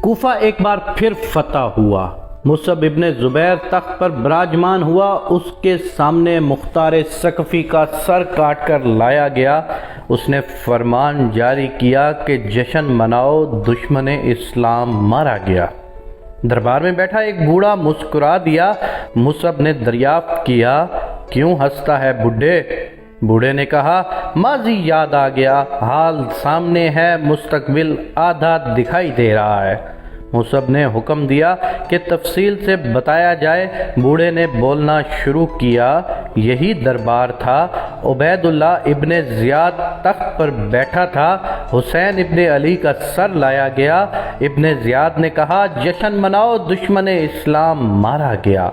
کوفہ ایک بار پھر فتح ہوا۔ مصعب ابن زبیر تخت پر براجمان ہوا، اس کے سامنے مختار ثقفی کا سر کاٹ کر لایا گیا۔ اس نے فرمان جاری کیا کہ جشن مناؤ، دشمن اسلام مارا گیا۔ دربار میں بیٹھا ایک بوڑھا مسکرا دیا۔ مصعب نے دریافت کیا، کیوں ہنستا ہے بڈھے؟ بوڑھے نے کہا، ماضی یاد آ گیا، حال سامنے ہے، مستقبل آدھا دکھائی دے رہا ہے۔ مصعب نے حکم دیا کہ تفصیل سے بتایا جائے۔ بوڑھے نے بولنا شروع کیا، یہی دربار تھا، عبید اللہ ابن زیاد تخت پر بیٹھا تھا، حسین ابن علی کا سر لایا گیا۔ ابن زیاد نے کہا، جشن مناؤ، دشمن اسلام مارا گیا۔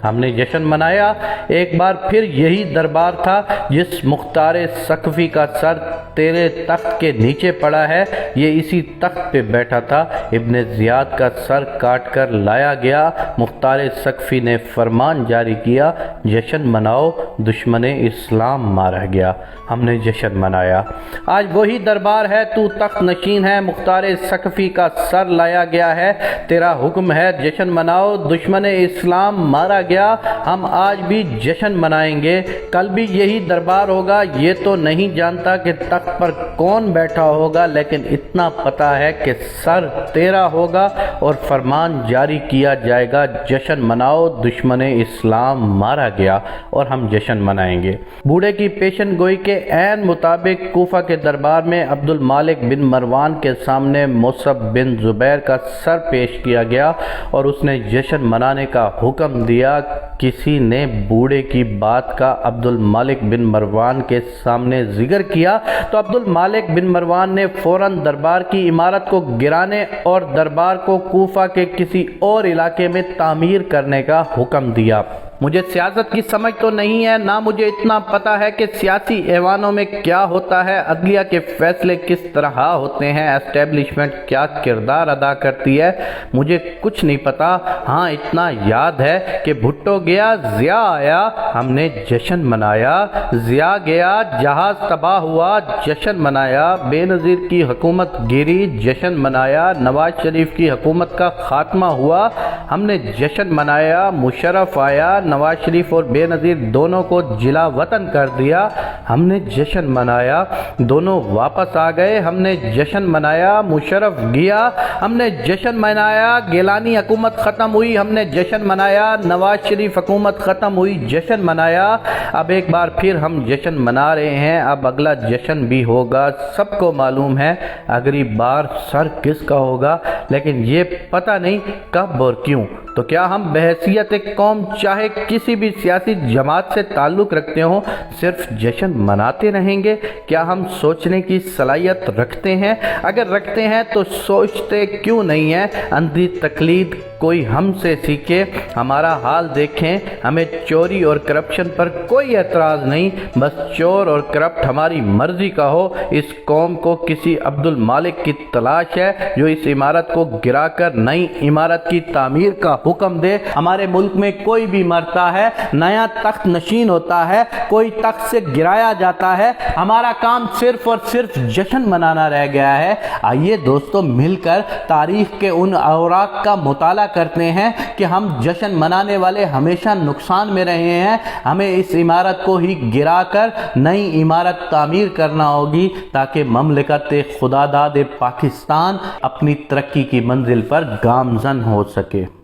ہم نے جشن منایا۔ ایک بار پھر یہی دربار تھا، جس مختار ثقفی کا سر تیرے تخت کے نیچے پڑا ہے، یہ اسی تخت پہ بیٹھا تھا۔ ابن زیاد کا سر کاٹ کر لایا گیا۔ مختار ثقفی نے فرمان جاری کیا، جشن مناؤ، دشمن اسلام مارا گیا۔ ہم نے جشن منایا۔ آج وہی دربار ہے، تو تخت نشین ہے، مختار ثقفی کا سر لایا گیا ہے، تیرا حکم ہے جشن مناؤ، دشمن اسلام مارا گیا۔ ہم آج بھی جشن منائیں گے، کل بھی یہی دربار ہوگا۔ یہ تو نہیں جانتا کہ تخت پر کون بیٹھا ہوگا، لیکن اتنا پتا ہے کہ سر تیرا ہوگا اور فرمان جاری کیا جائے گا، جشن مناؤ، دشمن اسلام مارا گیا، اور ہم جشن منائیں گے۔ بوڑھے کی پیشن گوئی کے عین مطابق کوفہ کے دربار میں عبد المالک بن مروان کے سامنے مصعب بن زبیر کا سر پیش کیا گیا اور اس نے جشن منانے کا حکم دیا۔ کسی نے بوڑھے کی بات کا عبد المالک بن مروان کے سامنے ذکر کیا تو عبد المالک بن مروان نے فوراً دربار کی عمارت کو گرانے اور دربار کو کوفہ کے کسی اور علاقے میں تعمیر کرنے کا حکم دیا۔ مجھے سیاست کی سمجھ تو نہیں ہے، نہ مجھے اتنا پتا ہے کہ سیاسی ایوانوں میں کیا ہوتا ہے، عدلیہ کے فیصلے کس طرح ہوتے ہیں، اسٹیبلشمنٹ کیا کردار ادا کرتی ہے، مجھے کچھ نہیں پتا۔ ہاں اتنا یاد ہے کہ بھٹو گیا، ضیاء آیا، ہم نے جشن منایا۔ ضیاء گیا، جہاز تباہ ہوا، جشن منایا۔ بے نظیر کی حکومت گری، جشن منایا۔ نواز شریف کی حکومت کا خاتمہ ہوا، ہم نے جشن منایا۔ مشرف آیا، نواز شریف اور بے نظیر دونوں کو جلا وطن کر دیا، ہم نے جشن منایا۔ دونوں واپس آ گئے، ہم نے جشن منایا۔ مشرف گیا، ہم نے جشن منایا۔ گیلانی حکومت ختم ہوئی، ہم نے جشن منایا۔ نواز شریف حکومت ختم ہوئی، جشن منایا۔ اب ایک بار پھر ہم جشن منا رہے ہیں، اب اگلا جشن بھی ہوگا۔ سب کو معلوم ہے اگلی بار سر کس کا ہوگا، لیکن یہ پتہ نہیں کب اور کیوں۔ تو کیا ہم بحیثیت ایک قوم، چاہے کسی بھی سیاسی جماعت سے تعلق رکھتے ہوں، صرف جشن مناتے رہیں گے؟ کیا ہم سوچنے کی صلاحیت رکھتے ہیں؟ اگر رکھتے ہیں تو سوچتے کیوں نہیں ہیں؟ اندھی تقلید کوئی ہم سے سیکھے، ہمارا حال دیکھیں۔ ہمیں چوری اور کرپشن پر کوئی اعتراض نہیں، بس چور اور کرپٹ ہماری مرضی کا ہو۔ اس قوم کو کسی عبد المالک کی تلاش ہے جو اس عمارت کو گرا کر نئی عمارت کی تعمیر کا حکم دے۔ ہمارے ملک میں کوئی بھی مرتا ہے، نیا تخت نشین ہوتا ہے، کوئی تخت سے گرایا جاتا ہے، ہمارا کام صرف اور صرف جشن منانا رہ گیا ہے۔ آئیے دوستو مل کر تاریخ کے ان اوراق کا مطالعہ کرتے ہیں کہ ہم جشن منانے والے ہمیشہ نقصان میں رہے ہیں۔ ہمیں اس عمارت کو ہی گرا کر نئی عمارت تعمیر کرنا ہوگی تاکہ مملکت خداداد پاکستان اپنی ترقی کی منزل پر گامزن ہو سکے۔